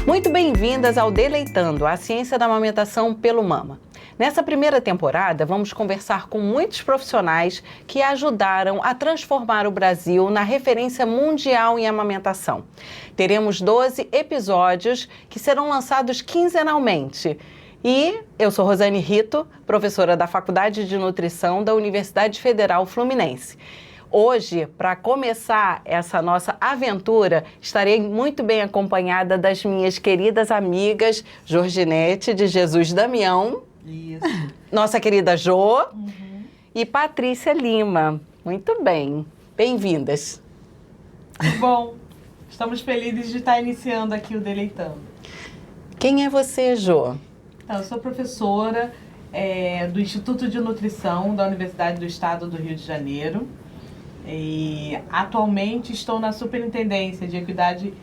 Muito bem-vindas ao Deleitando, a ciência da amamentação pelo Mama. Nessa primeira temporada, vamos conversar com muitos profissionais que ajudaram a transformar o Brasil na referência mundial em amamentação. Teremos 12 episódios que serão lançados quinzenalmente. E eu sou Rosane Rito, professora da Faculdade de Nutrição da Universidade Federal Fluminense. Hoje, para começar essa nossa aventura, estarei muito bem acompanhada das minhas queridas amigas Jorginete de Jesus Damião, isso. Nossa querida Jô e Patrícia Lima. Muito bem, bem-vindas. Bom, estamos felizes de estar iniciando aqui o Deleitando. Quem é você, Jô? Então, eu sou professora do Instituto de Nutrição da Universidade do Estado do Rio de Janeiro. E atualmente estou na Superintendência de Equidade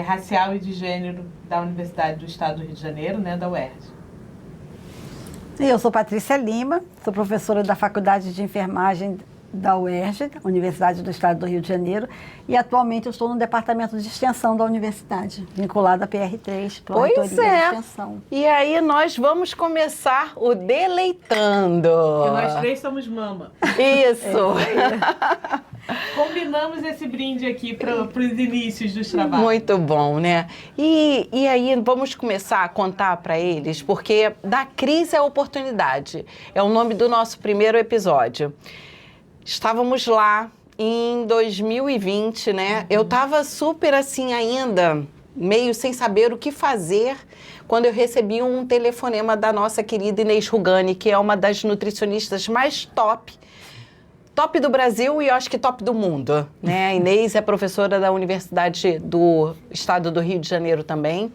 Racial e de Gênero da Universidade do Estado do Rio de Janeiro, né, da UERJ. Eu sou Patrícia Lima, sou professora da Faculdade de Enfermagem da UERJ, Universidade do Estado do Rio de Janeiro, e atualmente eu estou no Departamento de Extensão da Universidade, vinculada à PR3, Pró-Reitoria de Extensão. E aí nós vamos começar o Deleitando. E nós três somos mama. Isso. Combinamos esse brinde aqui para os inícios dos trabalhos. Muito bom, né? E aí vamos começar a contar para eles, porque da crise à oportunidade é o nome do nosso primeiro episódio. Estávamos lá em 2020, né? Eu estava super assim ainda, meio sem saber o que fazer, quando eu recebi um telefonema da nossa querida Inês Rugani, que é uma das nutricionistas mais top do Brasil e eu acho que top do mundo, né? A Inês é professora da Universidade do Estado do Rio de Janeiro também.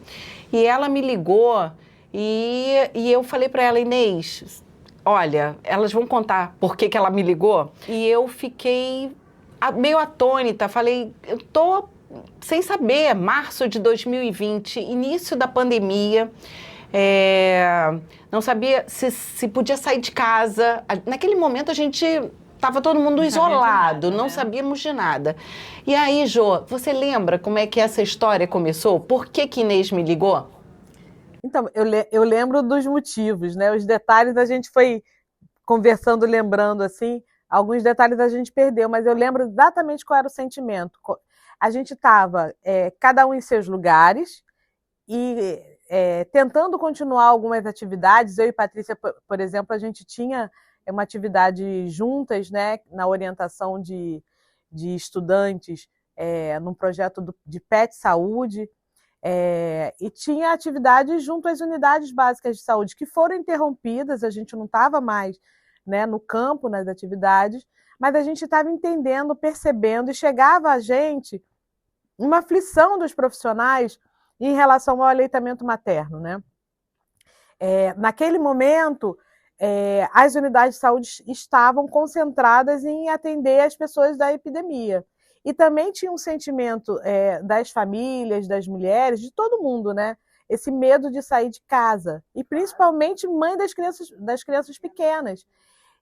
E ela me ligou e eu falei para ela, Inês, olha, elas vão contar por que ela me ligou. E eu fiquei meio atônita, falei, eu tô sem saber, março de 2020, início da pandemia, não sabia se podia sair de casa. Naquele momento a gente estava todo mundo isolado, não sabíamos de nada. E aí, Jô, você lembra como é que essa história começou? Por que Inês me ligou? Então, eu lembro dos motivos, né? Os detalhes a gente foi conversando, lembrando, assim, alguns detalhes a gente perdeu, mas eu lembro exatamente qual era o sentimento. A gente estava, cada um em seus lugares, e tentando continuar algumas atividades. Eu e Patrícia, por exemplo, a gente tinha uma atividade juntas, né, na orientação de estudantes, num projeto de PET Saúde, e tinha atividades junto às unidades básicas de saúde que foram interrompidas, a gente não estava mais, né, no campo, nas atividades, mas a gente estava entendendo, percebendo, e chegava a gente uma aflição dos profissionais em relação ao aleitamento materno, né? Naquele momento, as unidades de saúde estavam concentradas em atender as pessoas da epidemia. E também tinha um sentimento das famílias, das mulheres, de todo mundo, né? Esse medo de sair de casa. E principalmente mãe das crianças pequenas.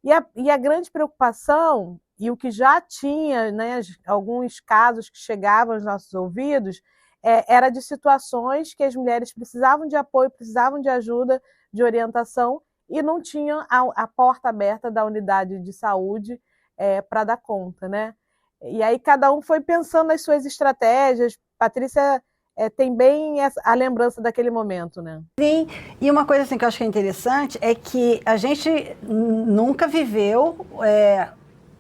E a grande preocupação, e o que já tinha, né, alguns casos que chegavam aos nossos ouvidos, era de situações que as mulheres precisavam de apoio, precisavam de ajuda, de orientação, e não tinham a porta aberta da unidade de saúde para dar conta, né? E aí cada um foi pensando nas suas estratégias. Patrícia tem bem a lembrança daquele momento, né? Sim, e uma coisa assim que eu acho que é interessante é que a gente nunca viveu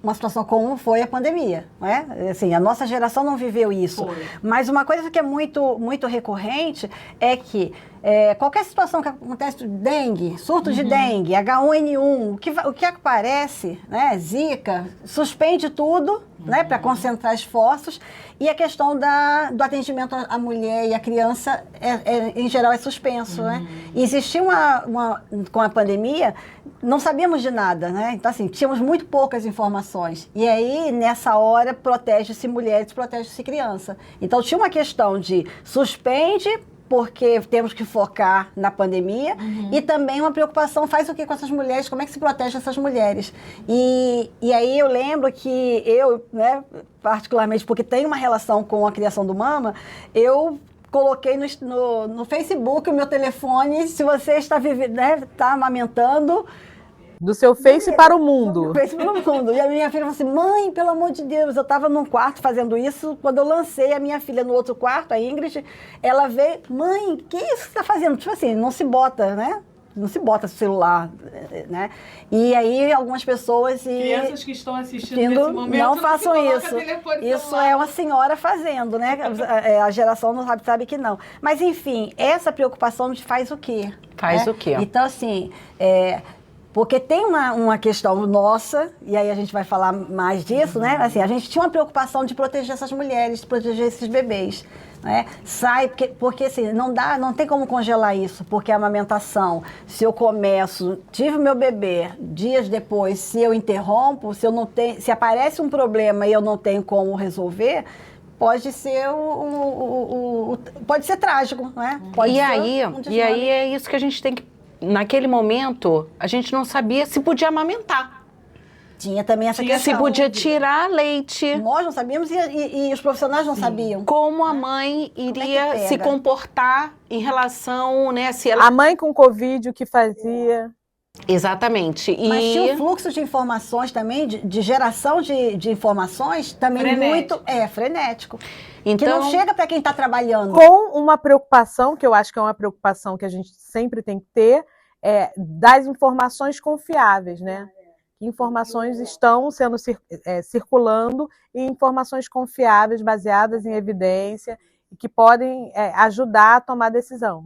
uma situação como foi a pandemia, não é? Assim, a nossa geração não viveu isso. Foi. Mas uma coisa que é muito, muito recorrente é que qualquer situação que acontece, dengue, surto de dengue, H1N1, o que aparece, né, Zika, suspende tudo, né, para concentrar esforços E a questão do atendimento à mulher e à criança, em geral, é suspenso, né? E existia com a pandemia, não sabíamos de nada, né? Então, assim, tínhamos muito poucas informações. E aí, nessa hora, protege-se mulheres, protege-se criança. Então, tinha uma questão de suspende, porque temos que focar na pandemia, e também uma preocupação, faz o que com essas mulheres, como é que se protege essas mulheres? E aí eu lembro que eu, né, particularmente porque tenho uma relação com a criação do Mama, eu coloquei no Facebook o meu telefone, se você está vivendo, né, está amamentando, Do seu Face para o mundo. Face para o mundo. E a minha filha falou assim, mãe, pelo amor de Deus, eu estava num quarto fazendo isso, quando eu lancei a minha filha no outro quarto, a Ingrid, ela veio, mãe, que isso que você está fazendo? Tipo assim, não se bota, né? Não se bota celular, né? E aí algumas pessoas... Crianças que estão assistindo nesse momento não façam isso. Isso celular. é uma senhora fazendo, né? A geração não sabe que não. Mas, enfim, essa preocupação faz o quê? Faz né? o quê? Então, assim... Porque tem uma questão nossa, e aí a gente vai falar mais disso, né? Assim, a gente tinha uma preocupação de proteger essas mulheres, de proteger esses bebês. Né? Porque assim, não tem como congelar isso, porque a amamentação, se eu começo, tive o meu bebê, dias depois, se eu interrompo, se aparece um problema e eu não tenho como resolver, pode ser pode ser trágico, né? E aí é isso que a gente tem que... Naquele momento, a gente não sabia se podia amamentar. Tinha também essa questão. Se podia tirar leite. Nós não sabíamos e os profissionais não sabiam. Como a mãe iria se comportar em relação, né, se ela... A mãe com Covid, o que fazia... Exatamente. Mas tinha um fluxo de informações também, de geração de informações, também frenético. Muito frenético. Então, que não chega para quem está trabalhando. Com uma preocupação, que eu acho que é uma preocupação que a gente sempre tem que ter, das informações confiáveis, né? Que informações estão sendo circulando e informações confiáveis, baseadas em evidência, e que podem ajudar a tomar decisão.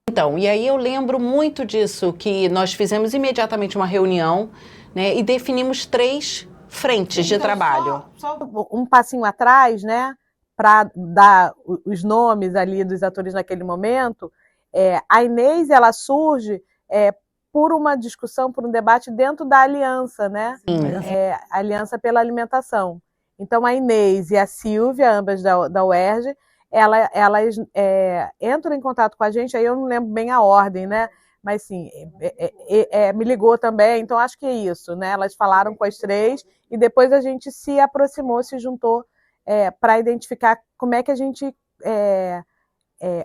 Então, e aí eu lembro muito disso, que nós fizemos imediatamente uma reunião, né, e definimos 3 frentes de trabalho. Só um passinho atrás, né, para dar os nomes ali dos atores naquele momento, a Inês, ela surge por uma discussão, por um debate dentro da aliança, né? Aliança pela Alimentação. Então, a Inês e a Silvia, ambas da UERJ, elas entram em contato com a gente, aí eu não lembro bem a ordem, né? Mas sim, me ligou também, então acho que é isso, né? Elas falaram com as 3 e depois a gente se aproximou, se juntou para identificar como é que a gente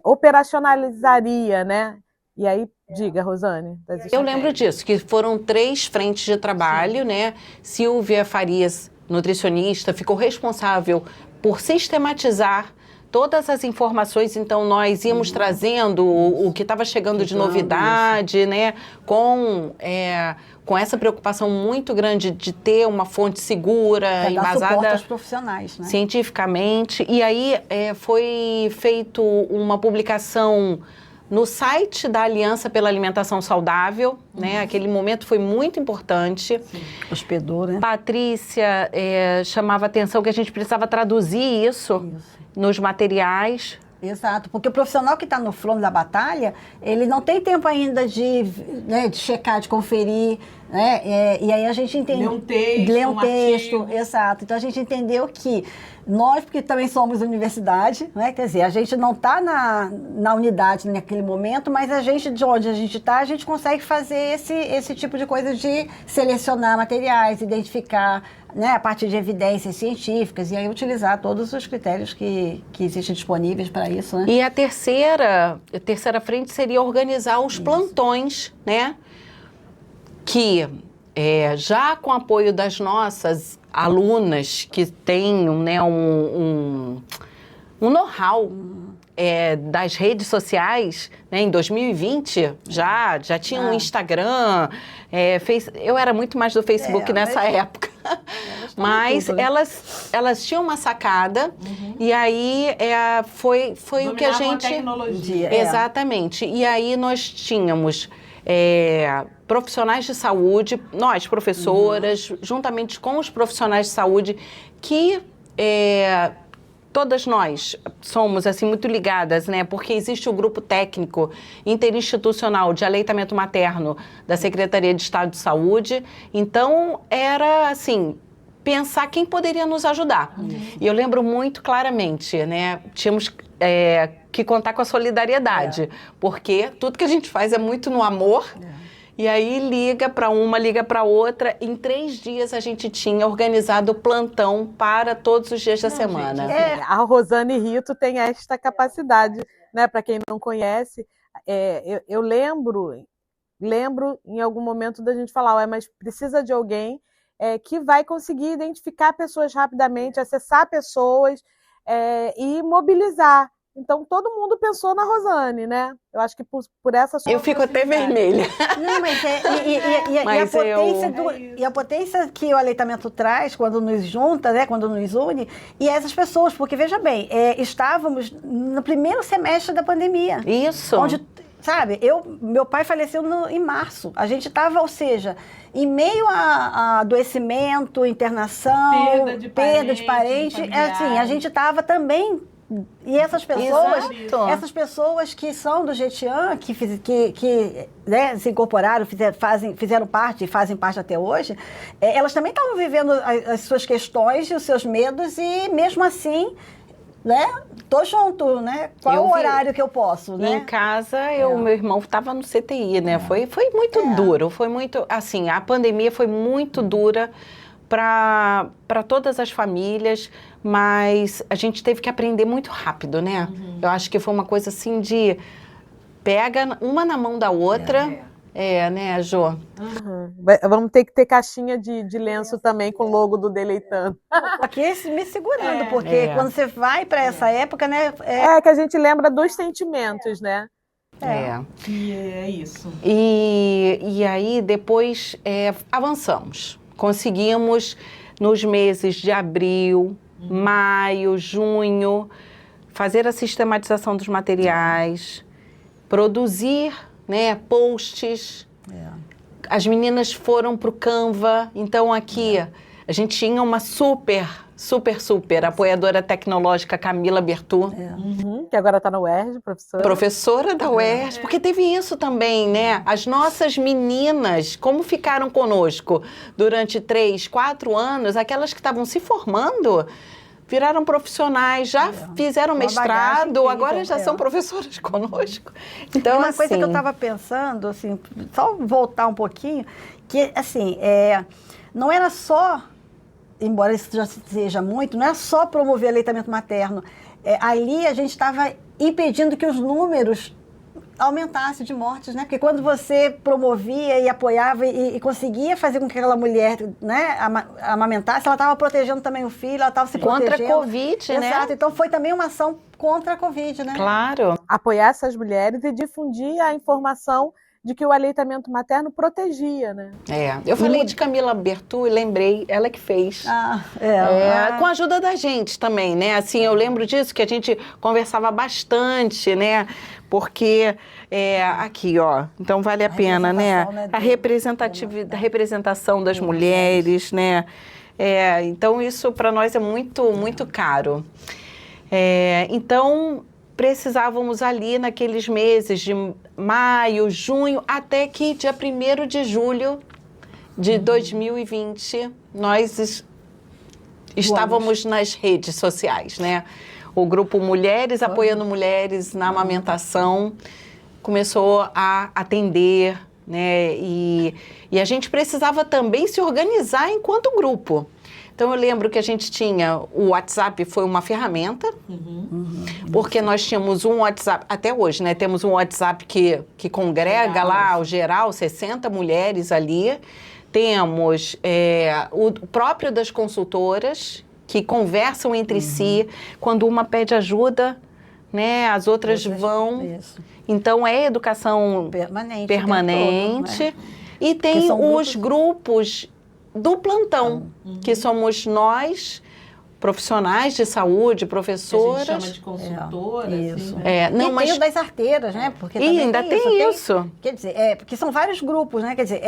operacionalizaria, né? E aí, diga, Rosane. Eu lembro disso, que foram 3 frentes de trabalho, né? Silvia Farias, nutricionista, ficou responsável por sistematizar todas as informações, então nós íamos trazendo o que estava chegando de novidade, né? Com essa preocupação muito grande de ter uma fonte segura, embasada aos profissionais, né? Cientificamente. E aí foi feito uma publicação no site da Aliança pela Alimentação Saudável, né? Aquele momento foi muito importante. Sim. Hospedou, né? Patrícia chamava a atenção que a gente precisava traduzir isso. Nos materiais. Exato, porque o profissional que está no front da batalha, ele não tem tempo ainda de checar, de conferir, né? E aí a gente entende... Ler um texto, artigo. Exato. Então a gente entendeu que nós, porque também somos universidade, né? Quer dizer, a gente não está na unidade naquele momento, mas a gente, de onde a gente está, a gente consegue fazer esse tipo de coisa de selecionar materiais, identificar, né, a partir de evidências científicas e aí utilizar todos os critérios que existem disponíveis para isso, né? E a terceira frente seria organizar os plantões, né? Que já com apoio das nossas alunas que têm, né, um know-how das redes sociais, né, em 2020 já tinha um Instagram, eu era muito mais do Facebook nessa época, mas tudo, né? elas tinham uma sacada e aí foi o que a gente... A tecnologia. Exatamente, e aí nós tínhamos... profissionais de saúde, nós, professoras, juntamente com os profissionais de saúde, que todas nós somos assim muito ligadas, né? Porque existe o grupo técnico interinstitucional de aleitamento materno da Secretaria de Estado de Saúde. Então, era assim, pensar quem poderia nos ajudar. E eu lembro muito claramente, né? Tínhamos que contar com a solidariedade, porque tudo que a gente faz é muito no amor. E aí liga para uma, liga para outra. Em 3 dias a gente tinha organizado plantão para todos os dias da semana. A Rosane Rito tem esta capacidade, né? Para quem não conhece, eu lembro em algum momento da gente falar, mas precisa de alguém que vai conseguir identificar pessoas rapidamente, acessar pessoas e mobilizar. Então, todo mundo pensou na Rosane, né? Eu acho que por essa sua Eu fico até vermelha. Não, mas a potência que o aleitamento traz quando nos junta, né? Quando nos une, e essas pessoas, porque veja bem, estávamos no primeiro semestre da pandemia. Isso. Onde, sabe, meu pai faleceu em março. A gente estava, ou seja, em meio a adoecimento, internação, perda de parente, assim, a gente estava também. E essas pessoas que são do Jetian, que né, se incorporaram, fizeram parte e fazem parte até hoje, elas também estavam vivendo as suas questões e os seus medos e mesmo assim, né, tô junto, né? Qual o horário que eu posso, né? Em casa, meu irmão estava no CTI, né? Foi muito duro, foi muito, assim, a pandemia foi muito dura para todas as famílias, mas a gente teve que aprender muito rápido, né? Eu acho que foi uma coisa assim de pega uma na mão da outra, né, Jô? Vamos ter que ter caixinha de lenço também com o logo do Deleitando. Aqui me segurando, porque quando você vai para essa época, né? Que a gente lembra dos sentimentos, né? E é isso. E aí, depois, avançamos. Conseguimos, nos meses de abril, maio, junho, fazer a sistematização dos materiais, produzir, né, posts. As meninas foram para o Canva. Então, aqui, a gente tinha uma super apoiadora tecnológica, Camila Bertu. Que agora está na UERJ, professora. Professora da UERJ, porque teve isso também, né? As nossas meninas, como ficaram conosco durante 3, 4 anos, aquelas que estavam se formando, viraram profissionais, já fizeram mestrado, agora já são professoras conosco. Então, uma coisa que eu estava pensando, assim, só voltar um pouquinho, que, assim, não era só, embora isso já seja muito, não é só promover aleitamento materno. Ali a gente estava impedindo que os números aumentassem de mortes, né? Porque quando você promovia e apoiava e conseguia fazer com que aquela mulher, né, amamentasse, ela estava protegendo também o filho, ela estava se protegendo. Contra a Covid, né? Exato. Então foi também uma ação contra a Covid, né? Claro. Apoiar essas mulheres e difundir a informação de que o aleitamento materno protegia, né? Eu falei de Camila Bertu e lembrei, ela que fez. Com a ajuda da gente também, né? Assim, eu lembro disso, que a gente conversava bastante, né? Porque, aqui, ó, então vale a pena, né? A representação das mulheres, né? Então, isso para nós é muito, muito caro. Então, precisávamos ali naqueles meses de maio, junho, até que dia 1º de julho de 2020, nós estávamos nas redes sociais, né? O grupo Mulheres Apoiando Mulheres na Amamentação começou a atender, né? E a gente precisava também se organizar enquanto grupo. Então, eu lembro que a gente tinha, o WhatsApp foi uma ferramenta, porque nós tínhamos um WhatsApp, até hoje, né? Temos um WhatsApp que congrega lá, o geral, 60 mulheres ali. Temos o próprio das consultoras, que conversam entre si. Quando uma pede ajuda, né? As outras vão. Isso. Então, é educação permanente. Todo, né? E tem os grupos do plantão, que somos nós, profissionais de saúde, Que a professoras. gente chama de consultora, isso. assim, né? Não, e mas tem o das arteiras, né? Porque e também ainda tem isso. Quer dizer, porque são vários grupos, né? Quer dizer,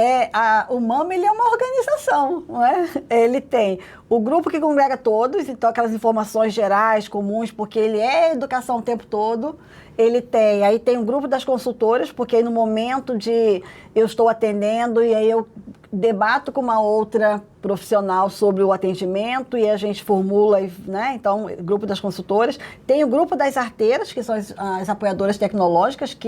o MAMA, ele é uma organização, não é? Ele tem o grupo que congrega todos, então aquelas informações gerais, comuns, porque ele é educação o tempo todo. Aí tem o grupo das consultoras, porque aí no momento de eu estou atendendo e aí eu debato com uma outra profissional sobre o atendimento e a gente formula, né? Então, grupo das consultoras. Tem o grupo das arteiras, que são as apoiadoras tecnológicas,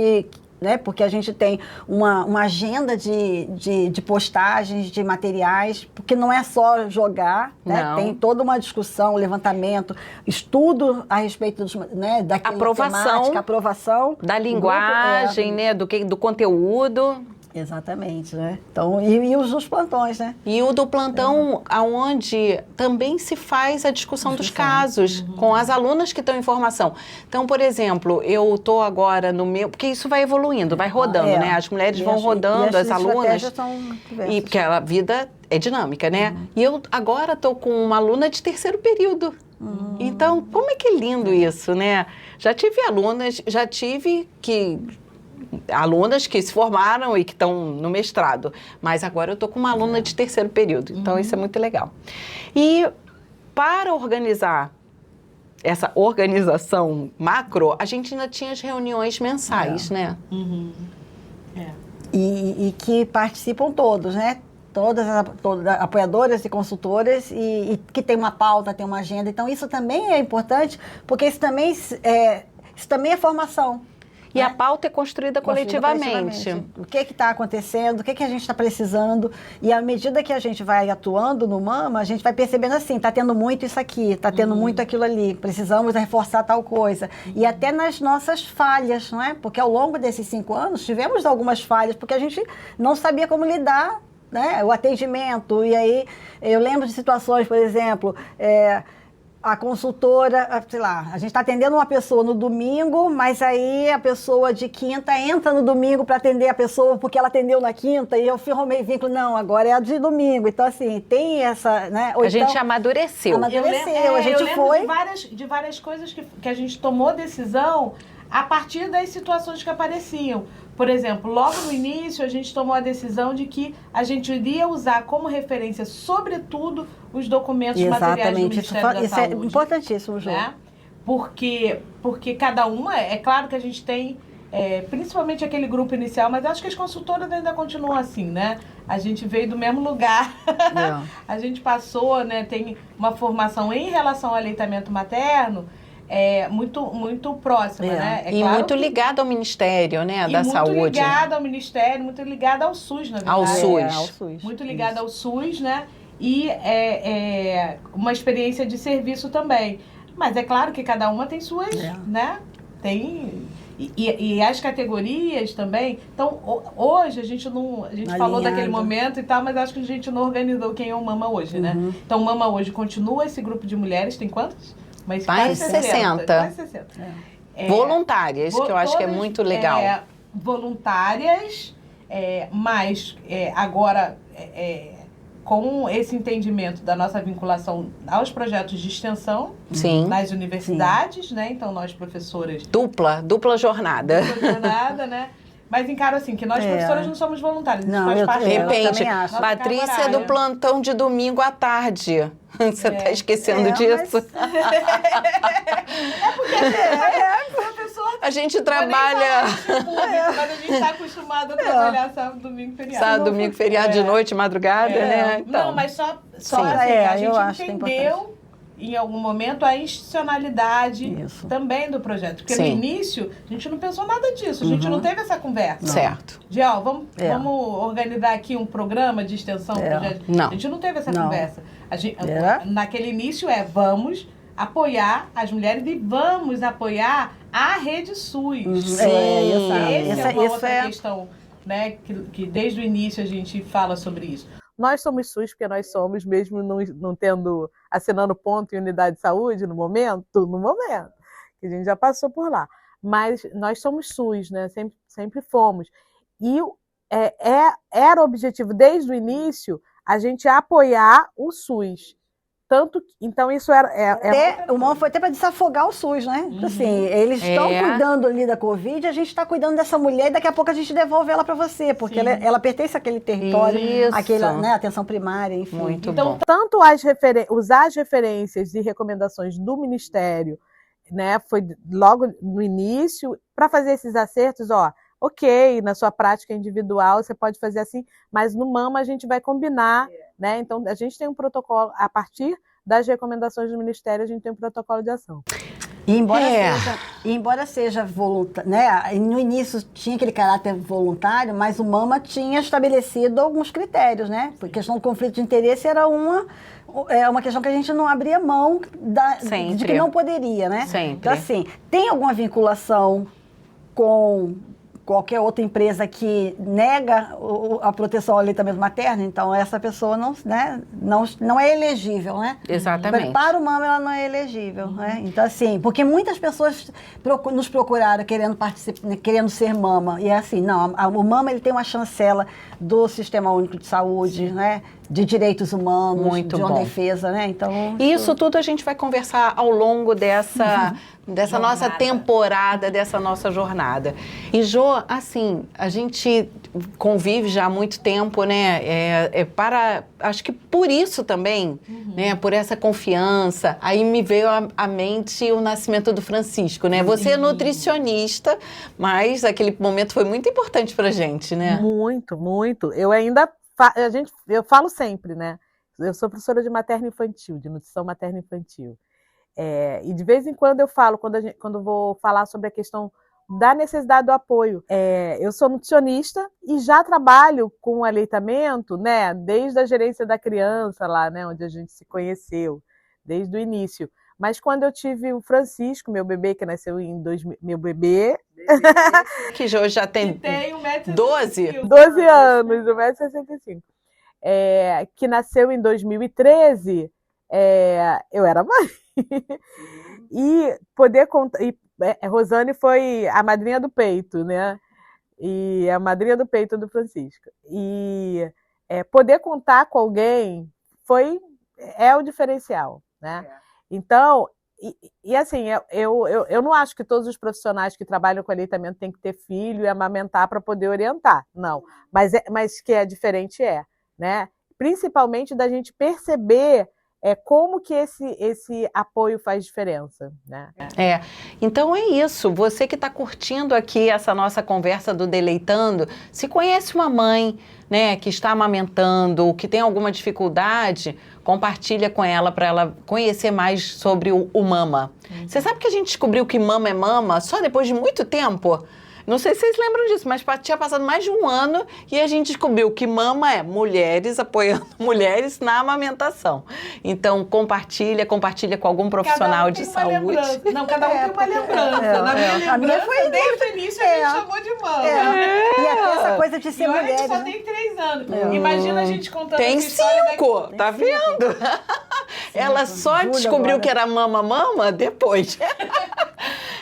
né, porque a gente tem uma agenda de postagens, de materiais, porque não é só jogar, né? Tem toda uma discussão, levantamento, estudo a respeito né, daquela temática, aprovação da linguagem, né, do conteúdo. Exatamente, né? Então, e os dos plantões, né? E o do plantão, aonde também se faz a discussão dos casos, com as alunas que estão em formação. Então, por exemplo, eu estou agora no meu... Porque isso vai evoluindo, vai rodando, né? As mulheres vão rodando, as alunas. E porque a vida é dinâmica, né? E eu agora estou com uma aluna de terceiro período. Então, como é que é lindo isso, né? Já tive alunas que se formaram e que estão no mestrado, mas agora eu estou com uma aluna de terceiro período, então isso é muito legal. E para organizar essa organização macro, a gente ainda tinha as reuniões mensais, né? E que participam todos, né? Todas apoiadoras e consultoras e que tem uma pauta, tem uma agenda. Então, isso também é importante, porque isso também é formação. E a pauta é construída coletivamente. O que está acontecendo, o que a gente está precisando. E à medida que a gente vai atuando no MAMA, a gente vai percebendo assim, está tendo muito isso aqui, está tendo muito aquilo ali, precisamos reforçar tal coisa. E até nas nossas falhas, não é? Porque ao longo desses 5 anos tivemos algumas falhas, porque a gente não sabia como lidar, né? O atendimento. E aí eu lembro de situações, por exemplo... a consultora, sei lá, a gente está atendendo uma pessoa no domingo, mas aí a pessoa de quinta entra no domingo para atender a pessoa porque ela atendeu na quinta e eu firmei vínculo, não, agora é a de domingo. Então, assim, tem essa, né? A gente amadureceu. A gente foi... de várias coisas que a gente tomou decisão a partir das situações que apareciam. Por exemplo, logo no início a gente tomou a decisão de que a gente iria usar como referência, sobretudo, os documentos materiais do Ministério da Saúde. Isso é importantíssimo, Ju. Né? Porque cada uma, é claro que a gente tem, principalmente aquele grupo inicial, mas acho que as consultoras ainda continuam assim, né? A gente veio do mesmo lugar, a gente passou, né, tem uma formação em relação ao aleitamento materno, muito próxima, né? E claro muito ligado ao Ministério, né, da Saúde. Muito ligado ao Ministério, muito ligado ao SUS, na verdade. Ao SUS. Muito ligado ao SUS, né? E uma experiência de serviço também. Mas é claro que cada uma tem suas, né? E as categorias também. Então, hoje a gente falou daquele momento e tal, mas acho que a gente não organizou quem é o MAMA hoje, né? Então, o MAMA hoje continua esse grupo de mulheres, tem quantas? Mas mais 60. Voluntárias, que eu acho que é muito legal. Voluntárias, mas agora com esse entendimento da nossa vinculação aos projetos de extensão nas universidades, né? Então, nós professoras... Dupla jornada. Dupla jornada, né? Mas encaro assim, que nós professoras não somos voluntárias. Não, faz parte de repente, Patrícia é do plantão de domingo à tarde. Você está esquecendo disso? A gente trabalha... Mas a gente está acostumado a trabalhar sábado, domingo, feriado. Sábado, domingo, feriado, de noite, madrugada, né? Então, não, mas só assim, a gente entendeu em algum momento a institucionalidade também do projeto. Porque no início a gente não pensou nada disso, a gente não teve essa conversa. Certo. De, vamos organizar aqui um programa de extensão. A gente não teve essa conversa. Naquele início vamos apoiar as mulheres e vamos apoiar a Rede SUS. Essa é uma outra questão, né, que desde o início a gente fala sobre isso. Nós somos SUS porque nós somos, mesmo não tendo, assinando ponto em unidade de saúde no momento, que a gente já passou por lá. Mas nós somos SUS, né? Sempre fomos. E era o objetivo, desde o início, a gente apoiar o SUS. Então isso era... O MAMA foi até para desafogar o SUS, né? Assim, eles estão cuidando ali da Covid, a gente está cuidando dessa mulher e daqui a pouco a gente devolve ela para você, porque ela pertence àquele território, àquela, né, atenção primária, enfim. Muito então, bom. Tanto usar as referências e recomendações do Ministério, né, foi logo no início, para fazer esses acertos, ok, na sua prática individual você pode fazer assim, mas no MAMA a gente vai combinar, né? Então a gente tem um protocolo, a partir das recomendações do Ministério, a gente tem um protocolo de ação. E embora seja voluntário, né? No início tinha aquele caráter voluntário, mas o MAMA tinha estabelecido alguns critérios, né? Porque a questão do conflito de interesse era uma questão que a gente não abria mão de que não poderia, né? Sempre. Então, assim, tem alguma vinculação com qualquer outra empresa que nega a proteção ao aleitamento materno, então essa pessoa não é elegível, né? Exatamente. Para o MAMA ela não é elegível, né? Então, assim, porque muitas pessoas nos procuraram querendo ser MAMA, e é assim, não, o MAMA ele tem uma chancela do Sistema Único de Saúde, né? De direitos humanos, de uma defesa, né? Então, isso tudo a gente vai conversar ao longo dessa nossa temporada, dessa nossa jornada. E, Jô, assim, a gente convive já há muito tempo, né? Acho que por isso também, né? Por essa confiança, aí me veio à mente o nascimento do Francisco, né? Você é nutricionista, mas aquele momento foi muito importante pra gente, né? Muito, muito. Eu falo sempre, né? Eu sou professora de materno-infantil, de nutrição materno-infantil. E de vez em quando eu falo, quando vou falar sobre a questão da necessidade do apoio. Eu sou nutricionista e já trabalho com aleitamento, né? Desde a gerência da criança lá, né? Onde a gente se conheceu, desde o início. Mas quando eu tive o Francisco, meu bebê que nasceu em 2000, meu bebê... Que hoje já tem 12 anos, 1,65 m. Que nasceu em 2013, eu era mãe. E poder contar... Rosane foi a madrinha do peito, né? E a madrinha do peito do Francisco. E poder contar com alguém é o diferencial, né? Então, assim, eu não acho que todos os profissionais que trabalham com aleitamento têm que ter filho e amamentar para poder orientar, não. Mas que é diferente, né? Principalmente da gente perceber como que esse apoio faz diferença, né? Então é isso, você que está curtindo aqui essa nossa conversa do Deleitando, se conhece uma mãe, né, que está amamentando, que tem alguma dificuldade, compartilha com ela para ela conhecer mais sobre o MAMA. Você sabe que a gente descobriu que MAMA é mama só depois de muito tempo? Não sei se vocês lembram disso, mas tinha passado mais de um ano e a gente descobriu que MAMA é mulheres apoiando mulheres na amamentação. Então, compartilha com algum profissional de saúde. Não, cada um tem uma lembrança. Na minha lembrança, foi desde o início, a gente chamou de MAMA. E até essa coisa de ser mulher. A gente só tem 3 anos. Imagina a gente contando tem essa história. 5, tá vendo? Ela só descobriu que era mama depois.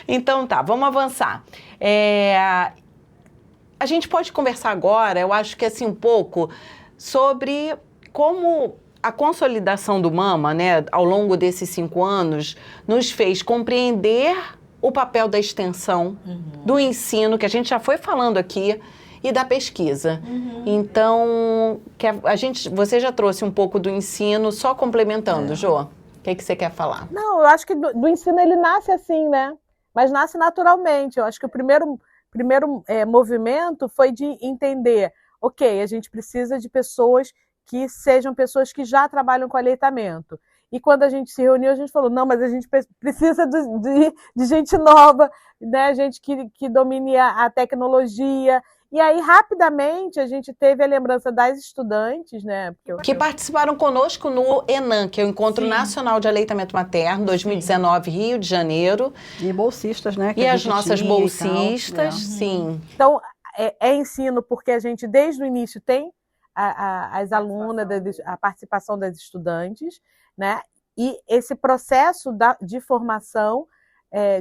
Então tá, vamos avançar. A gente pode conversar agora, eu acho que assim um pouco, sobre como a consolidação do MAMA, né, ao longo desses 5 anos, nos fez compreender o papel da extensão, do ensino, que a gente já foi falando aqui, e da pesquisa. Então, você já trouxe um pouco do ensino, só complementando, Jô. O que você quer falar? Não, eu acho que do ensino ele nasce assim, né? Mas nasce naturalmente. Eu acho que o primeiro movimento foi de entender, ok, a gente precisa de pessoas que sejam pessoas que já trabalham com aleitamento. E quando a gente se reuniu, a gente falou, não, mas a gente precisa de gente nova, né? Gente que domine a tecnologia. E aí, rapidamente, a gente teve a lembrança das estudantes, né? Que participaram conosco no ENAM, que é o Encontro Nacional de Aleitamento Materno, 2019, Rio de Janeiro. E bolsistas, né? E as nossas bolsistas, sim. Então, ensino, porque a gente, desde o início, tem as alunas, a participação das estudantes, né? E esse processo de formação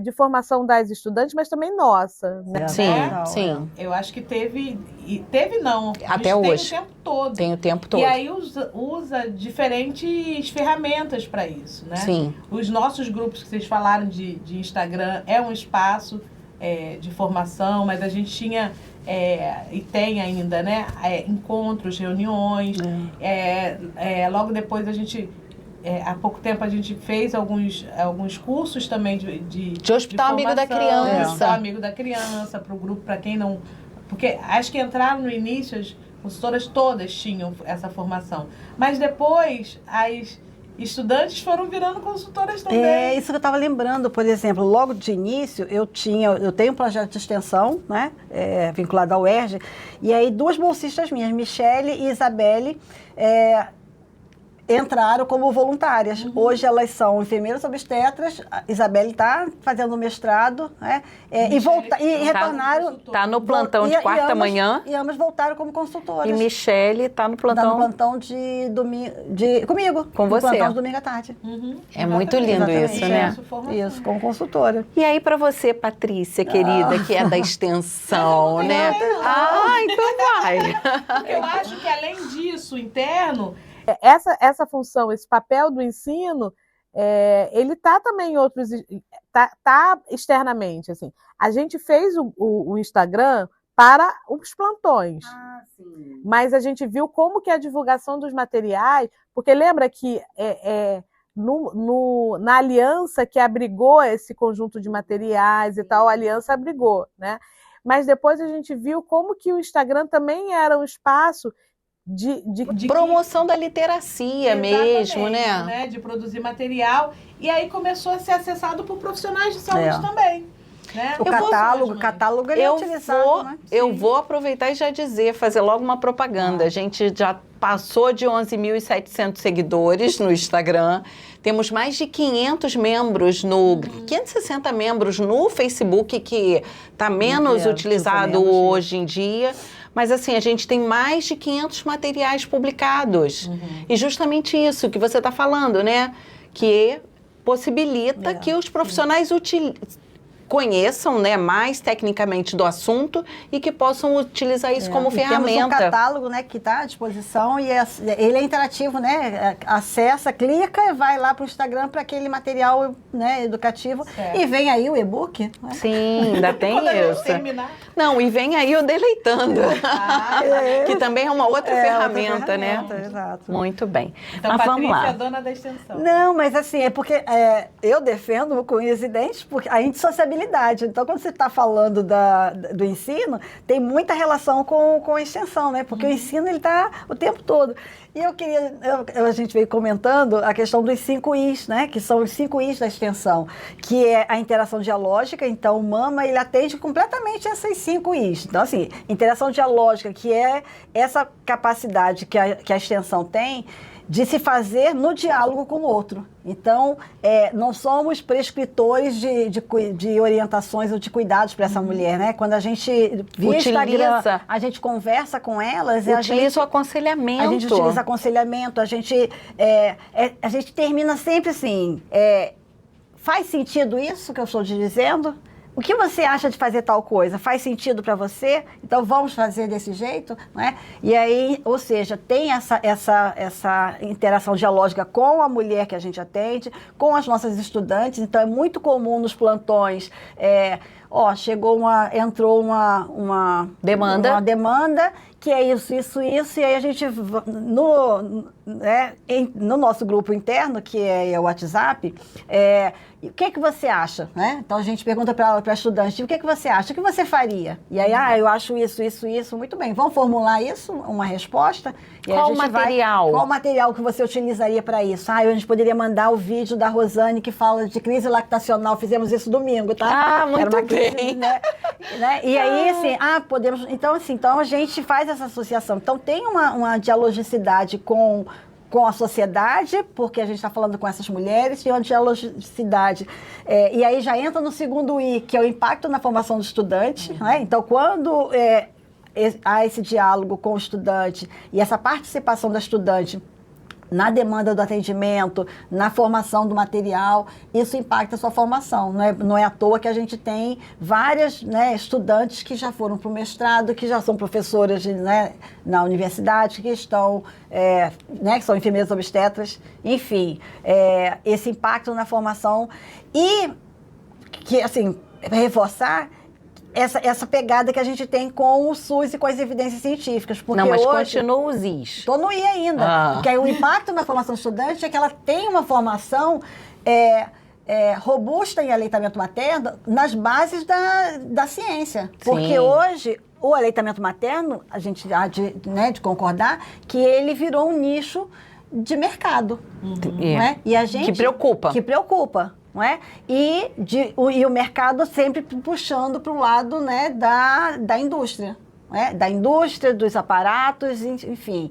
de formação das estudantes, mas também nossa, né? Sim. Eu acho que teve não. Até a gente hoje. tem o tempo todo. Tem o tempo todo. E aí usa diferentes ferramentas para isso, né? Sim. Os nossos grupos que vocês falaram de Instagram é um espaço de formação, mas a gente tinha e tem ainda, né? Encontros, reuniões. Logo depois a gente há pouco tempo a gente fez alguns cursos também de Hospital Amigo da Criança. De Hospital Amigo da Criança, para o grupo, para quem não... Porque acho que entraram no início, as consultoras todas tinham essa formação. Mas depois, as estudantes foram virando consultoras também. É isso que eu estava lembrando, por exemplo, logo de início eu tenho um projeto de extensão, né, vinculado ao UERJ, e aí 2 bolsistas minhas, Michele e Isabelle, entraram como voluntárias. Hoje elas são enfermeiras obstetras, a Isabelle está fazendo mestrado, né? E retornaram... Está no plantão de quarta manhã. E ambas voltaram como consultoras. E Michele está no plantão... Está no plantão de domingo... comigo. Com você. No plantão de domingo à tarde. É muito lindo isso, né? Isso, como consultora. E aí, para você, Patrícia, querida, que é da extensão, né? Então vai. Eu acho que, além disso, interno... Essa função, esse papel do ensino, ele está também em outros... Tá externamente, assim. A gente fez o Instagram para os plantões. Sim. Mas a gente viu como que a divulgação dos materiais... Porque lembra que na aliança que abrigou esse conjunto de materiais e tal, a aliança abrigou, né? Mas depois a gente viu como que o Instagram também era um espaço de promoção da literacia mesmo, né? De produzir material. E aí começou a ser acessado por profissionais de saúde também. Né? O catálogo ele é utilizado, né? Eu vou aproveitar e já fazer logo uma propaganda. A gente já passou de 11.700 seguidores no Instagram. Temos mais de 500 membros 560 membros no Facebook, que está menos utilizado hoje em dia. Mas, assim, a gente tem mais de 500 materiais publicados. E justamente isso que você está falando, né? Que possibilita que os profissionais conheçam, né, mais tecnicamente do assunto e que possam utilizar isso como ferramenta. Temos um catálogo, né, que está à disposição e ele é interativo, né? Acessa, clica e vai lá para o Instagram para aquele material, né, educativo. Certo. E vem aí o e-book. Né? Sim, ainda tem isso. Não, e vem aí o Deleitando, que também é uma outra ferramenta, né? Exato. Muito bem. Então, mas Patrícia vamos lá. É a dona da extensão. Não, mas assim, é porque eu defendo o cunho residente porque a indissociabilidade. Então, quando você está falando do ensino, tem muita relação com a extensão, né? Porque o ensino ele está o tempo todo. E a gente veio comentando a questão dos 5 Is, né? Que são os 5 Is da extensão, que é a interação dialógica. Então, o MAMA, ele atende completamente essas 5 Is. Então, assim, interação dialógica, que é essa capacidade que a extensão tem de se fazer no diálogo com o outro. Então, não somos prescritores de orientações ou de cuidados para essa mulher, né? Quando a gente via Instagram, a gente conversa com elas... Utiliza o aconselhamento. A gente utiliza aconselhamento, a gente termina sempre assim, faz sentido isso que eu estou te dizendo? O que você acha de fazer tal coisa? Faz sentido para você? Então vamos fazer desse jeito, né? E aí, ou seja, tem essa interação dialógica com a mulher que a gente atende, com as nossas estudantes. Então é muito comum nos plantões, entrou uma demanda que é isso, e aí a gente, no nosso grupo interno, que é o WhatsApp, o que você acha, né? Então a gente pergunta para a estudante, o que você acha, o que você faria? E aí, eu acho isso, muito bem, vamos formular isso, uma resposta? E qual o material? Qual material que você utilizaria para isso? A gente poderia mandar o vídeo da Rosane que fala de crise lactacional, fizemos isso domingo, tá? Muito bem. Né? E aí, assim, podemos... Então a gente faz essa associação. Então tem uma dialogicidade com a sociedade, porque a gente está falando com essas mulheres, e uma dialogicidade. E aí já entra no segundo I, que é o impacto na formação do estudante. Né? Então, quando há esse diálogo com o estudante e essa participação da estudante na demanda do atendimento, na formação do material, isso impacta a sua formação. Não é à toa que a gente tem várias, né, estudantes que já foram para o mestrado, que já são professoras, né, na universidade, que estão, né, que são enfermeiras obstetras, enfim, esse impacto na formação e que, assim, reforçar essa pegada que a gente tem com o SUS e com as evidências científicas. Porque não, mas hoje, continua o ZIS. Estou no I ainda. Porque aí o impacto na formação do estudante é que ela tem uma formação robusta em aleitamento materno nas bases da ciência. Sim. Porque hoje o aleitamento materno, a gente há de concordar, que ele virou um nicho de mercado. Né? E a gente, Que preocupa. Não é? E o mercado sempre puxando para o lado, né, da indústria. Da indústria, dos aparatos, enfim,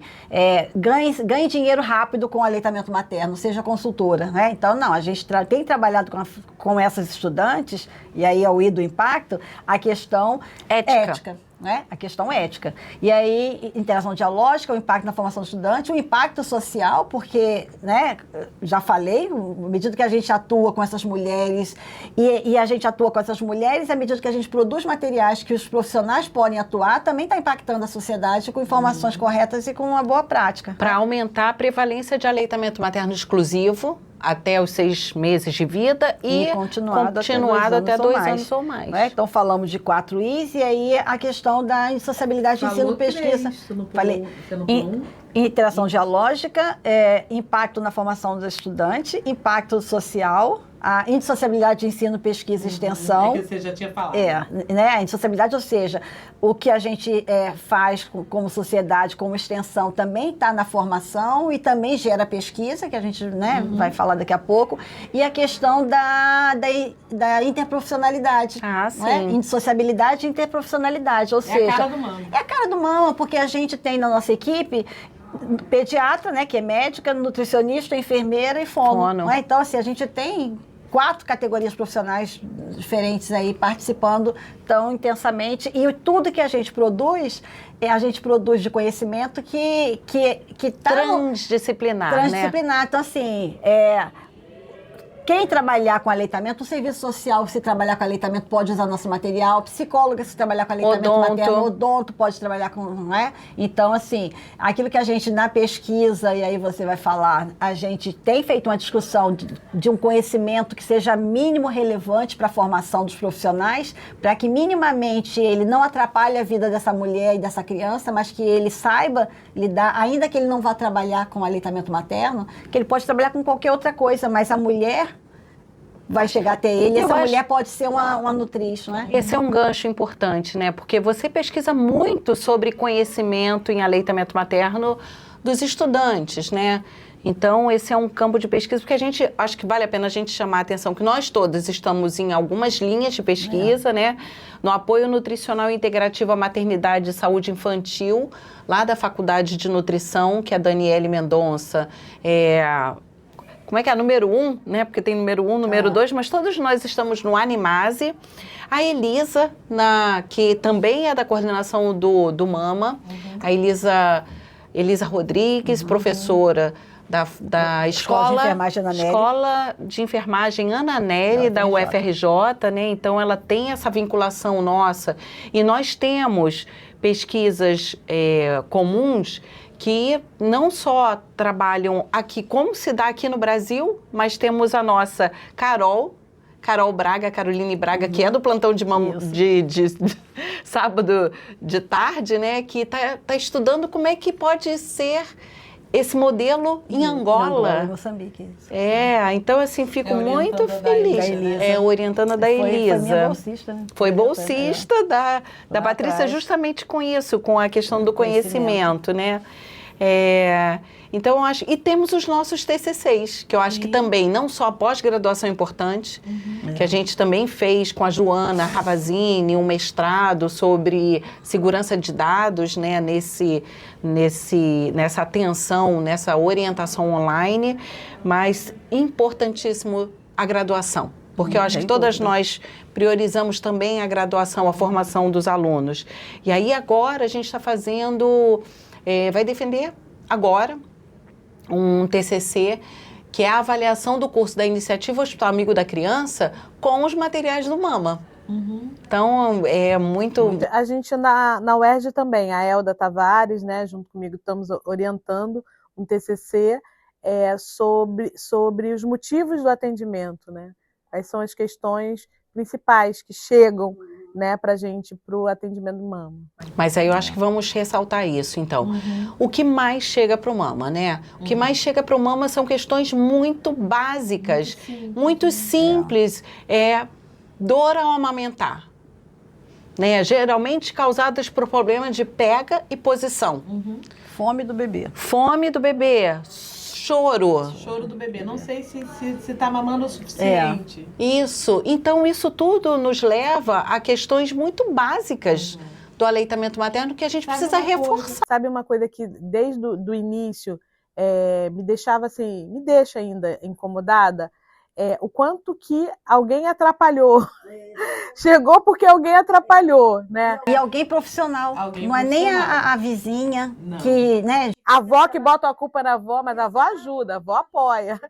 ganhe dinheiro rápido com o aleitamento materno, seja consultora. Né? Então, não, a gente tem trabalhado com essas estudantes, e aí é o I do impacto, a questão ética. Né? A questão ética. E aí, interação dialógica, o impacto na formação do estudante, o impacto social, porque, né, já falei, à medida que a gente atua com essas mulheres, e a gente atua com essas mulheres, à medida que a gente produz materiais que os profissionais podem atuar, também está impactando a sociedade com informações corretas e com uma boa prática. Para aumentar a prevalência de aleitamento materno exclusivo, até os 6 meses de vida e continuado até 2 anos ou mais. Né? Então, falamos de 4 Is e aí a questão da indissociabilidade de ensino-pesquisa. Falei, interação dialógica, impacto na formação do estudante, impacto social, a indissociabilidade de ensino, pesquisa e extensão. É que você já tinha falado. Né? A indissociabilidade, ou seja, o que a gente faz como sociedade, como extensão, também está na formação e também gera pesquisa, que a gente, né, vai falar daqui a pouco. E a questão da interprofissionalidade. Sim. Né? Indissociabilidade e interprofissionalidade, ou seja... a cara do mama. É a cara do mama, porque a gente tem na nossa equipe pediatra, né, que é médica, nutricionista, enfermeira e fono. Né? Então, assim, a gente tem 4 categorias profissionais diferentes aí participando tão intensamente. E tudo que a gente produz de conhecimento que tá transdisciplinar, transdisciplinar. Né? Então, assim, quem trabalhar com aleitamento, o serviço social, se trabalhar com aleitamento, pode usar nosso material. Psicóloga, se trabalhar com aleitamento materno, odonto, pode trabalhar com... Não é? Então, assim, aquilo que a gente, na pesquisa, e aí você vai falar, a gente tem feito uma discussão de um conhecimento que seja mínimo relevante para a formação dos profissionais, para que minimamente ele não atrapalhe a vida dessa mulher e dessa criança, mas que ele saiba lidar, ainda que ele não vá trabalhar com aleitamento materno, que ele pode trabalhar com qualquer outra coisa, mas a mulher vai chegar até ele, essa mulher pode ser uma nutriz, né? Esse é um gancho importante, né? Porque você pesquisa muito sobre conhecimento em aleitamento materno dos estudantes, né? Então, esse é um campo de pesquisa, porque acho que vale a pena a gente chamar a atenção que nós todos estamos em algumas linhas de pesquisa, né? No apoio nutricional integrativo à maternidade e saúde infantil, lá da Faculdade de Nutrição, que é a Daniele Mendonça como é que é? Número 1, né? Porque tem número 1, número 2, mas todos nós estamos no Animase. A Elisa, que também é da coordenação do MAMA, a Elisa Rodrigues, professora da Escola de Enfermagem Ana Nery, da UFRJ, né? Então, ela tem essa vinculação nossa. E nós temos pesquisas comuns que não só trabalham aqui, como se dá aqui no Brasil, mas temos a nossa Carol Caroline Braga, que é do plantão de sábado de tarde, né? Que tá estudando como é que pode ser esse modelo em Angola. Em Moçambique. Então, assim, fico muito feliz. Orientando da Elisa. Foi minha bolsista, né? Foi bolsista da Patrícia, justamente com isso, com a questão do conhecimento, né? Então, eu acho... E temos os nossos TCCs, que eu acho que também, não só a pós-graduação é importante, que a gente também fez com a Joana Ravazini, um mestrado sobre segurança de dados, né, nessa atenção, nessa orientação online, mas importantíssimo a graduação. Porque eu acho que todas nós priorizamos também a graduação, a formação dos alunos. E aí agora a gente está fazendo... vai defender agora um TCC, que é a avaliação do curso da Iniciativa Hospital Amigo da Criança com os materiais do Mama. Então, é muito... A gente na UERJ também, a Elda Tavares, né, junto comigo, estamos orientando um TCC sobre os motivos do atendimento, né? Quais são as questões principais que chegam, né, para a gente, para o atendimento do Mama. Mas aí eu acho que vamos ressaltar isso, então. O que mais chega para o Mama, né? O que mais chega para o Mama são questões muito básicas, muito simples. Dor ao amamentar, né? Geralmente causadas por problemas de pega e posição. Fome do bebê. Fome do bebê. Choro. Choro do bebê. Não sei se está mamando o suficiente. Isso. Então, isso tudo nos leva a questões muito básicas do aleitamento materno que a gente precisa reforçar. Sabe uma coisa que desde o início me deixava assim, me deixa ainda incomodada? O quanto que alguém atrapalhou. Chegou porque alguém atrapalhou, né? E alguém profissional. Não é nem a vizinha que, né? A avó que bota a culpa na avó, mas a avó ajuda, a avó apoia.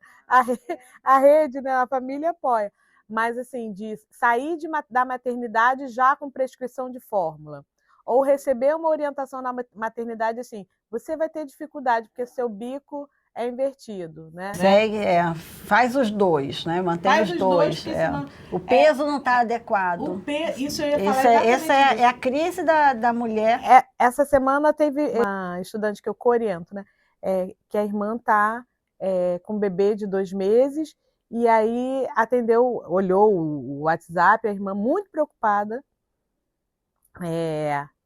A rede, né, a família apoia. Mas, assim, de sair da maternidade já com prescrição de fórmula. Ou receber uma orientação na maternidade, assim, você vai ter dificuldade porque seu bico é invertido, né? Segue, faz os dois, né? Mantém os dois. Senão, o peso não está adequado. Isso eu ia falar Essa é a crise da mulher. Essa semana teve uma estudante que eu co-oriento, né? Que a irmã está com um bebê de 2 meses e aí olhou o WhatsApp, a irmã muito preocupada,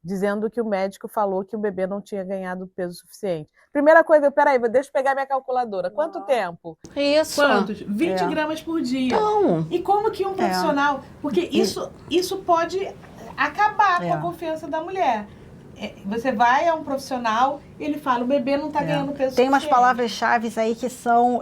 dizendo que o médico falou que o bebê não tinha ganhado peso suficiente. Primeira coisa, peraí, deixa eu pegar minha calculadora. Quanto tempo? Isso. Quantos? 20 gramas por dia. Então, E como que um profissional... Porque isso pode acabar com a confiança da mulher. Você vai a um profissional, ele fala, o bebê não está ganhando peso Tem umas suficiente. palavras-chave aí que são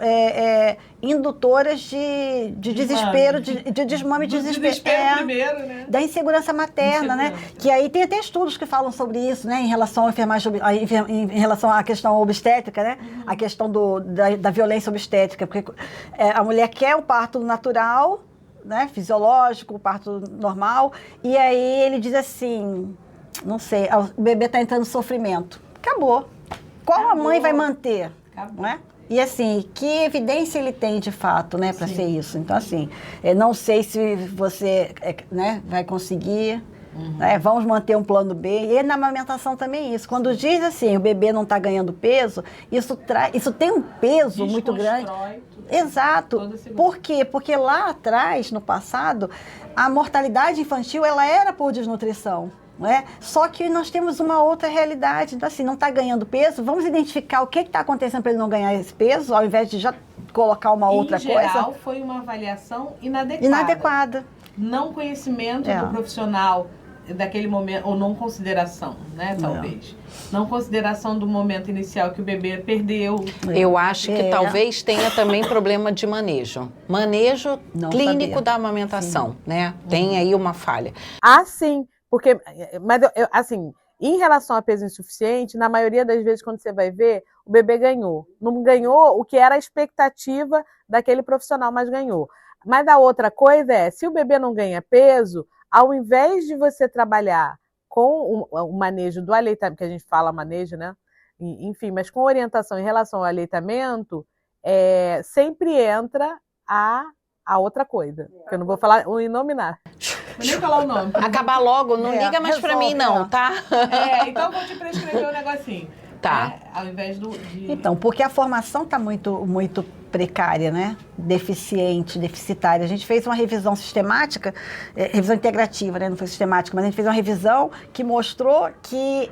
indutoras de desespero, de desmame, de desespero. Primeiro, né? Da insegurança materna, né? Que aí tem até estudos que falam sobre isso, né? Em relação à enfermagem, em relação à questão obstétrica, né? A questão da violência obstétrica. Porque a mulher quer o parto natural, né? Fisiológico, o parto normal. E aí ele diz assim... Não sei, o bebê está entrando em sofrimento. Acabou. Qual a mãe vai manter? Acabou. Né? E assim, que evidência ele tem de fato, né, para ser isso? Então, assim, não sei se você vai conseguir. Vamos manter um plano B. E na amamentação também isso. Quando diz assim, o bebê não está ganhando peso, isso tem um peso muito grande. Exato. Por quê? Porque lá atrás, no passado, a mortalidade infantil ela era por desnutrição. Não é? Só que nós temos uma outra realidade. Então, assim, não está ganhando peso, vamos identificar o que está acontecendo para ele não ganhar esse peso, ao invés de já colocar uma outra coisa. Em geral, foi uma avaliação inadequada. Não conhecimento do profissional daquele momento, ou não consideração, né, talvez. Não consideração do momento inicial que o bebê perdeu. Eu acho que talvez tenha também problema de manejo. Manejo clínico da amamentação, né? Tem aí uma falha. Sim. Porque, mas assim, em relação a peso insuficiente, na maioria das vezes, quando você vai ver, o bebê ganhou. Não ganhou o que era a expectativa daquele profissional, mas ganhou. Mas a outra coisa se o bebê não ganha peso, ao invés de você trabalhar com o manejo do aleitamento, que a gente fala manejo, né? Enfim, mas com orientação em relação ao aleitamento, sempre entra a outra coisa. Que eu não vou falar o inominar. Vou nem falar o nome. Acabar logo, não liga mais pra mim não, tá? Então vou te prescrever um negocinho. Tá. Ao invés Então, porque a formação está muito, muito precária, né? Deficitária. A gente fez uma revisão sistemática, revisão integrativa, né? Não foi sistemática, mas a gente fez uma revisão que mostrou que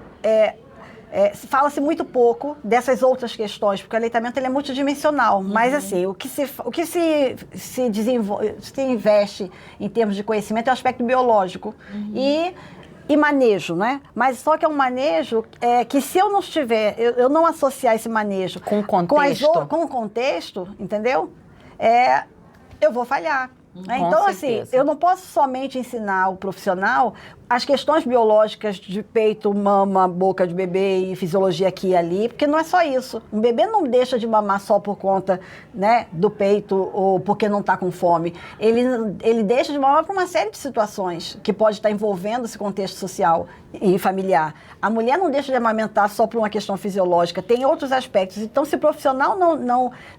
fala-se muito pouco dessas outras questões, porque o aleitamento ele é multidimensional, mas assim, o que se desenvolve, se investe em termos de conhecimento é o aspecto biológico e manejo, né? Mas só que é um manejo que se eu não estiver, eu não associar esse manejo com o contexto, entendeu? Eu vou falhar. Então, certeza. assim, eu não posso somente ensinar o profissional as questões biológicas de peito, mama, boca de bebê e fisiologia aqui e ali, porque não é só isso. Um bebê não deixa de mamar só por conta, né, do peito ou porque não está com fome. Ele deixa de mamar por uma série de situações que pode estar envolvendo esse contexto social e familiar. A mulher não deixa de amamentar só por uma questão fisiológica, tem outros aspectos. Então, se o profissional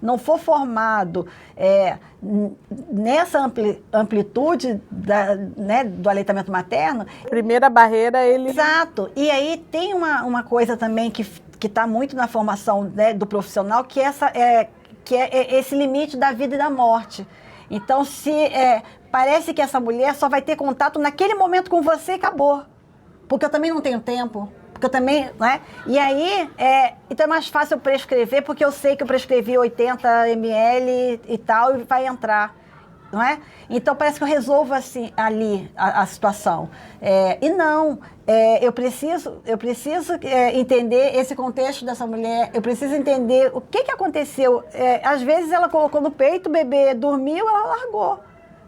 não for formado nessa amplitude né, do aleitamento materno... Primeira barreira, ele... Exato. E aí tem uma coisa também que está muito na formação, né, do profissional, que é esse limite da vida e da morte. Então, parece que essa mulher só vai ter contato naquele momento com você e acabou. Porque eu também não tenho tempo. Porque eu também, né? E aí, então é mais fácil eu prescrever, porque eu sei que eu prescrevi 80 ml e tal, e vai entrar, não é? Então parece que eu resolvo assim, ali a situação. E não, eu preciso entender esse contexto dessa mulher, eu preciso entender o que aconteceu. Às vezes ela colocou no peito, o bebê dormiu, ela largou.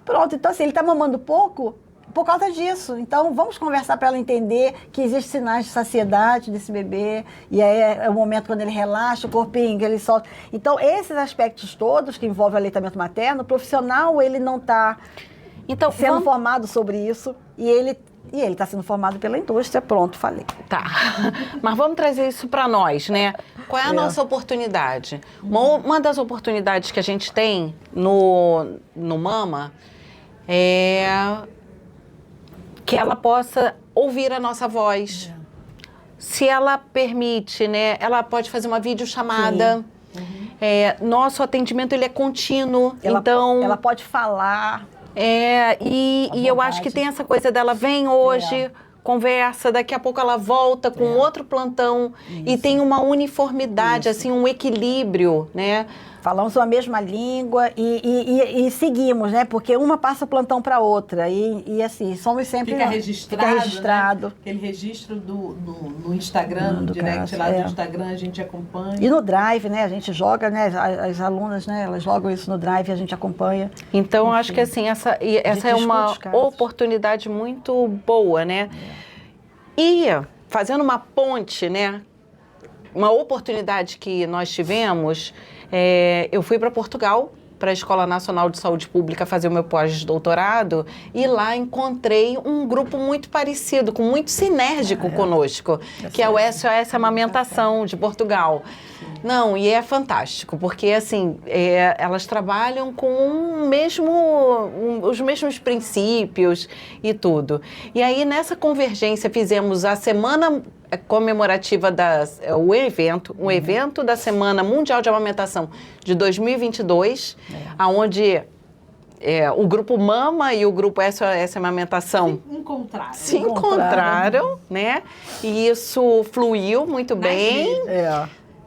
Pronto, então assim, ele está mamando pouco, por causa disso. Então, vamos conversar para ela entender que existem sinais de saciedade desse bebê, e aí é o momento quando ele relaxa, o corpinho, ele solta. Então, esses aspectos todos que envolvem o aleitamento materno, o profissional, ele não está sendo formado sobre isso, e ele está sendo formado pela indústria. Pronto, falei. Tá, mas vamos trazer isso para nós, né? Qual é a nossa oportunidade? Uma das oportunidades que a gente tem no Mama é que ela possa ouvir a nossa voz. Se ela permite, né, ela pode fazer uma videochamada. Nosso atendimento, ele é contínuo, então... Ela pode falar. E eu acho que tem essa coisa dela, vem hoje, conversa, daqui a pouco ela volta com outro plantão. Isso. E tem uma uniformidade, assim, um equilíbrio, né? Falamos a mesma língua e seguimos, né? Porque uma passa o plantão para outra. E assim, somos sempre... Fica registrado. Né? Aquele registro no Instagram, no direct lá do Instagram, a gente acompanha. E no Drive, né? A gente joga, né? As alunas, né? Elas jogam isso no Drive e a gente acompanha. Então, acho que assim, essa é uma oportunidade muito boa, né? E fazendo uma ponte, né? Uma oportunidade que nós tivemos... eu fui para Portugal, para a Escola Nacional de Saúde Pública, fazer o meu pós-doutorado, e lá encontrei um grupo muito parecido, muito sinérgico conosco, que é o SOS Amamentação de Portugal. Não, e é fantástico, porque assim, elas trabalham com os mesmos princípios e tudo. E aí, nessa convergência, fizemos a semana comemorativa um evento da Semana Mundial de Amamentação de 2022, onde o grupo Mama e o grupo SOS Amamentação se encontraram, né? E isso fluiu muito bem.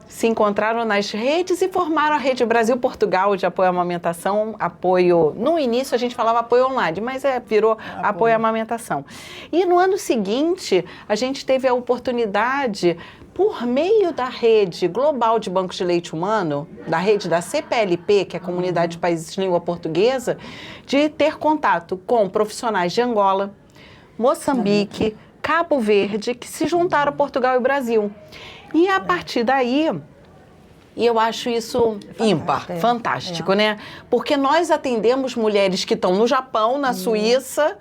Se encontraram nas redes e formaram a Rede Brasil-Portugal de apoio à amamentação, no início a gente falava apoio online, mas virou apoio à amamentação. E no ano seguinte, a gente teve a oportunidade, por meio da Rede Global de Bancos de Leite Humano, da rede da CPLP, que é a Comunidade de Países de Língua Portuguesa, de ter contato com profissionais de Angola, Moçambique, Cabo Verde, que se juntaram a Portugal e Brasil. E a partir daí, e eu acho isso ímpar, fantástico, né? Porque nós atendemos mulheres que estão no Japão, na Suíça,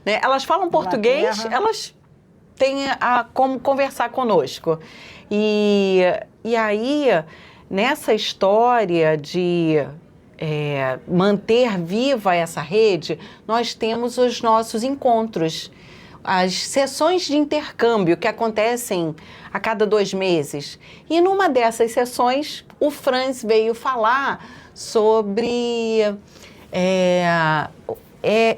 né? Elas falam português, elas têm como conversar conosco. E aí, nessa história de manter viva essa rede, nós temos os nossos encontros. As sessões de intercâmbio que acontecem a cada 2 meses. E numa dessas sessões, o Franz veio falar sobre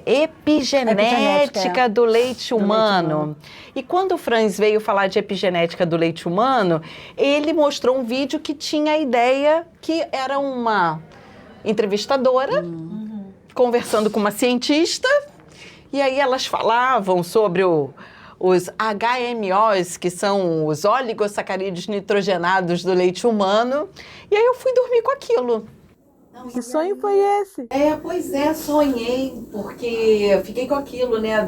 epigenética do leite humano. E quando o Franz veio falar de epigenética do leite humano, ele mostrou um vídeo que tinha a ideia que era uma entrevistadora conversando com uma cientista. E aí elas falavam sobre os HMOs, que são os oligosacarídeos nitrogenados do leite humano. E aí eu fui dormir com aquilo. Que sonho foi esse? Pois é, sonhei, porque eu fiquei com aquilo, né,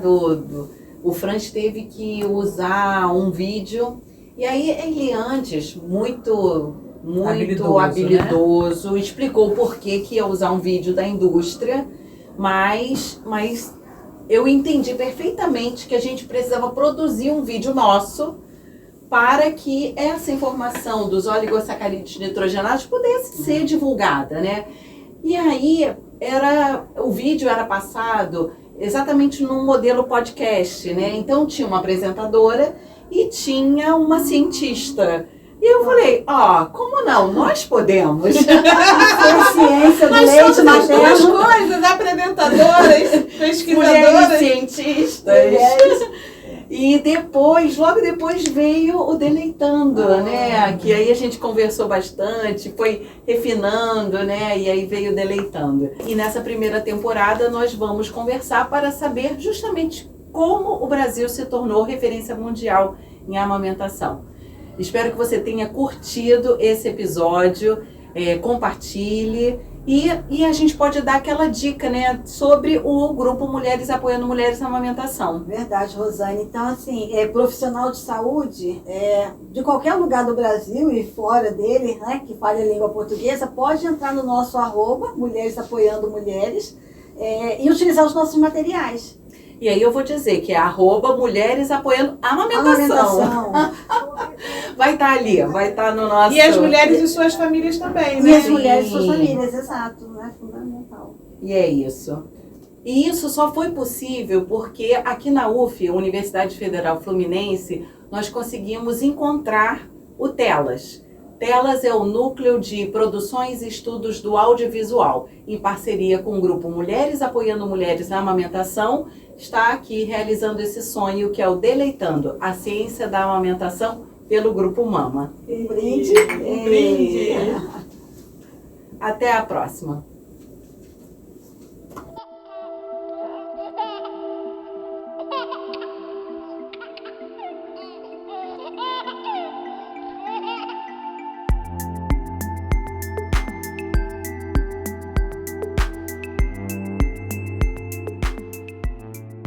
o Franz teve que usar um vídeo, e aí ele antes, muito habilidoso, explicou o porquê que ia usar um vídeo da indústria, mas eu entendi perfeitamente que a gente precisava produzir um vídeo nosso para que essa informação dos oligosacarídeos nitrogenados pudesse ser divulgada, né? E aí, o vídeo era passado exatamente num modelo podcast, né? Então, tinha uma apresentadora e tinha uma cientista. E eu falei, como não? Nós podemos. Ciência do Nós leite somos as duas materno. coisas, apresentadoras, Mulheres pesquisadoras. cientistas. E logo depois veio o Deleitando, né? Que aí a gente conversou bastante, foi refinando, né? E aí veio o Deleitando. E nessa primeira temporada nós vamos conversar para saber justamente como o Brasil se tornou referência mundial em amamentação. Espero que você tenha curtido esse episódio, compartilhe. E a gente pode dar aquela dica, né, sobre o grupo Mulheres Apoiando Mulheres na Amamentação. Verdade, Rosane. Então, assim, profissional de saúde, de qualquer lugar do Brasil e fora dele, né, que fale a língua portuguesa, pode entrar no nosso @ Mulheres Apoiando Mulheres, e utilizar os nossos materiais. E aí eu vou dizer que é @ Mulheres Apoiando Amamentação. Vai estar ali, vai estar no nosso... E as mulheres e suas famílias também, E né? as mulheres e suas famílias, exato, né? Fundamental. E é isso. E isso só foi possível porque aqui na UF, Universidade Federal Fluminense, nós conseguimos encontrar o TELAS. TELAS é o Núcleo de Produções e Estudos do Audiovisual, em parceria com o grupo Mulheres Apoiando Mulheres na Amamentação, está aqui realizando esse sonho que é o Deleitando, a ciência da amamentação pelo Grupo Mama. Um brinde. Um brinde. Até a próxima.